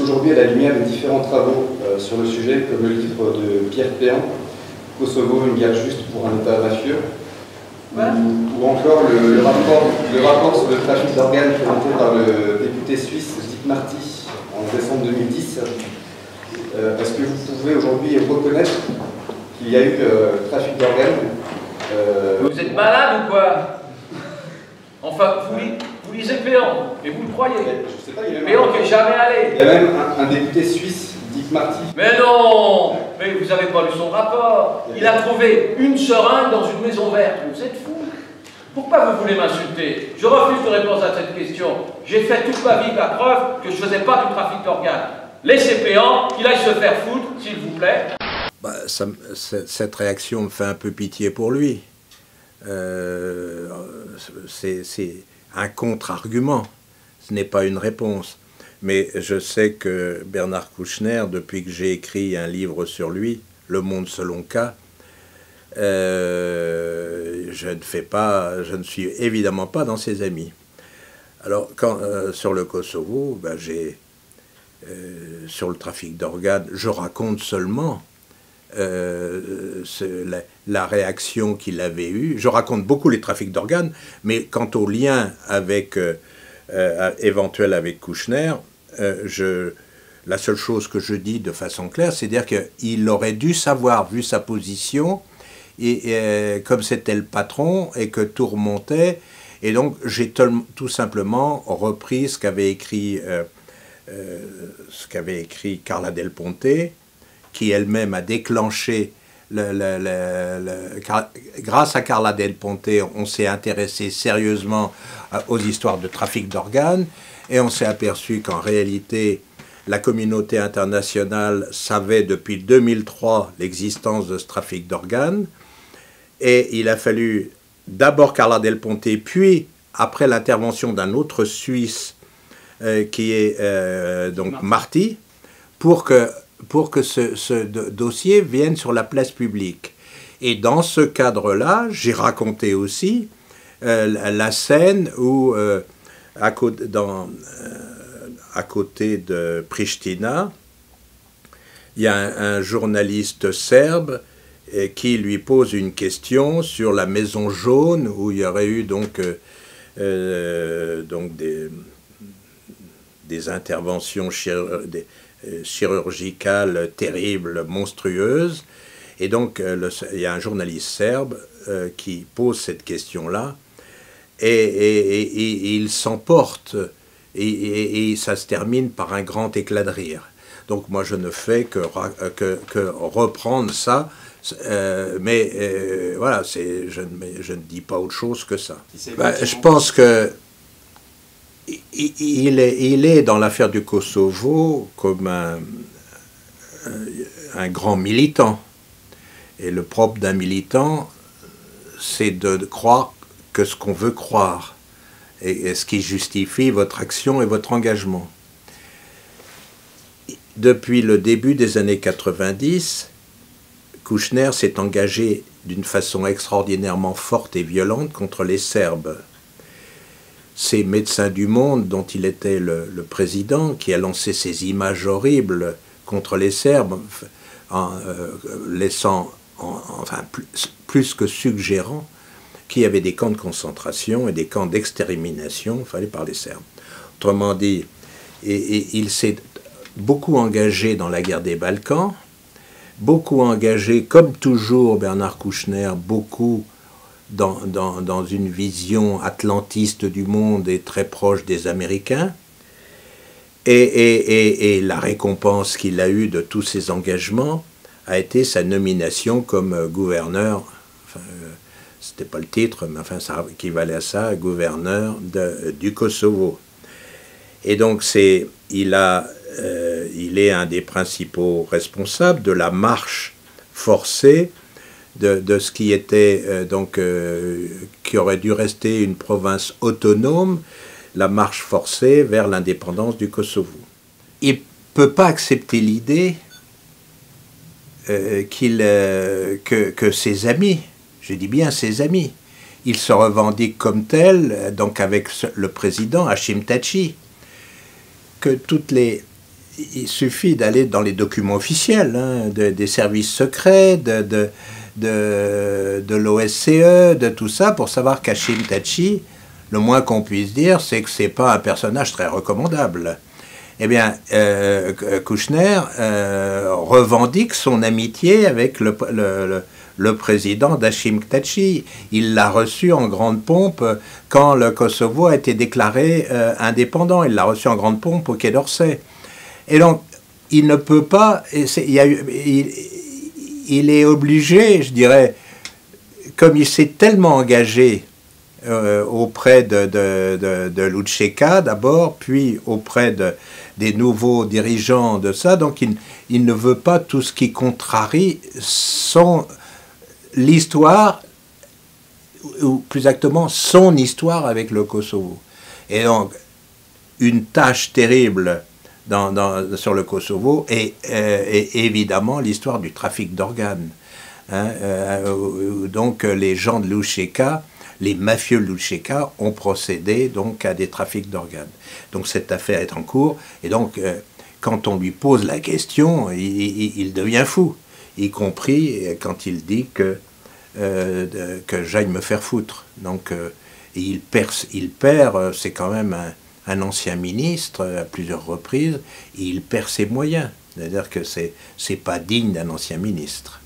aujourd'hui à la lumière des différents travaux sur le sujet, comme le livre de Pierre Péan, Kosovo, une guerre juste pour un État mafieux, ou encore le rapport sur le trafic d'organes présenté par le député suisse Dick Marty en décembre 2010. Est-ce que vous pouvez aujourd'hui reconnaître qu'il y a eu trafic d'organes Vous êtes malade ou quoi? Enfin, vous lisez Péan, et vous le croyez. Je sais pas, Péan qui n'est jamais allé. Il y a même un député suisse, Dick Marty. Mais non! Mais vous n'avez pas lu son rapport. Il a trouvé une seringue dans une maison verte. Vous êtes fou. Pourquoi vous voulez m'insulter? Je refuse de répondre à cette question. J'ai fait toute ma vie la preuve que je ne faisais pas du trafic d'organes. Laissez Péan, qu'il aille se faire foutre, s'il vous plaît. Bah, cette réaction me fait un peu pitié pour lui. C'est un contre-argument, ce n'est pas une réponse. Mais je sais que Bernard Kouchner, depuis que j'ai écrit un livre sur lui, Le Monde selon K, je ne suis évidemment pas dans ses amis. Alors, sur le Kosovo, ben, sur le trafic d'organes, je raconte seulement la réaction qu'il avait eue. Je raconte beaucoup les trafics d'organes, mais quant au lien avec, éventuel avec Kouchner, la seule chose que je dis de façon claire, c'est dire qu'il aurait dû savoir, vu sa position, et comme c'était le patron, et que tout remontait, et donc j'ai tout simplement repris ce qu'avait écrit Carla Del Ponte, qui elle-même a déclenché, grâce à Carla Del Ponte, on s'est intéressé sérieusement aux histoires de trafic d'organes, et on s'est aperçu qu'en réalité, la communauté internationale savait depuis 2003 l'existence de ce trafic d'organes, et il a fallu d'abord Carla Del Ponte, puis après l'intervention d'un autre Suisse, qui est donc Marty, pour que ce dossier vienne sur la place publique. Et dans ce cadre-là, j'ai raconté aussi la scène où, à côté de Pristina, il y a un journaliste serbe qui lui pose une question sur la Maison Jaune, où il y aurait eu donc des interventions chirurgicales terribles, monstrueuses. Et donc, il y a un journaliste serbe qui pose cette question-là, et il s'emporte, et ça se termine par un grand éclat de rire. Donc moi, je ne fais que reprendre ça, mais voilà, je ne dis pas autre chose que ça. Je pense que il est dans l'affaire du Kosovo comme un grand militant. Et le propre d'un militant, c'est de croire que ce qu'on veut croire, et ce qui justifie votre action et votre engagement. Depuis le début des années 90, Kouchner s'est engagé d'une façon extraordinairement forte et violente contre les Serbes. Ces Médecins du Monde, dont il était le président, qui a lancé ces images horribles contre les Serbes, en laissant, enfin plus que suggérant, qu'il y avait des camps de concentration et des camps d'extermination faits par les Serbes. Autrement dit, il s'est beaucoup engagé dans la guerre des Balkans, beaucoup engagé, comme toujours Bernard Kouchner, beaucoup dans une vision atlantiste du monde et très proche des Américains. Et la récompense qu'il a eue de tous ses engagements a été sa nomination comme gouverneur, enfin, c'était pas le titre, mais enfin ça équivalait à ça, gouverneur du Kosovo. Et donc il est un des principaux responsables de la marche forcée de ce qui était qui aurait dû rester une province autonome, la marche forcée vers l'indépendance du Kosovo. Il ne peut pas accepter l'idée que ses amis, je dis bien ses amis, il se revendique comme tel, donc avec le président Hashim Thaçi, que il suffit d'aller dans les documents officiels, hein, des services secrets, de l'OSCE, de tout ça, pour savoir qu'Hashim Tachi, le moins qu'on puisse dire, c'est que c'est pas un personnage très recommandable. Eh bien, Kouchner revendique son amitié avec le président d'Hashim Tachi. Il l'a reçu en grande pompe quand le Kosovo a été déclaré indépendant. Il l'a reçu en grande pompe au Quai d'Orsay. Et donc, il ne peut pas... Il est obligé, je dirais, comme il s'est tellement engagé auprès de Lutscheka d'abord, puis auprès des nouveaux dirigeants de ça, donc il ne veut pas tout ce qui contrarie l'histoire, ou plus exactement son histoire avec le Kosovo. Et donc, une tâche terrible sur le Kosovo est évidemment l'histoire du trafic d'organes. Hein, donc les gens de Lutscheka, les mafieux de Lutscheka ont procédé donc à des trafics d'organes. Donc cette affaire est en cours, et donc quand on lui pose la question, il devient fou, y compris quand il dit que j'aille me faire foutre. Donc il perd, c'est quand même un ancien ministre à plusieurs reprises, et il perd ses moyens. C'est-à-dire que c'est pas digne d'un ancien ministre.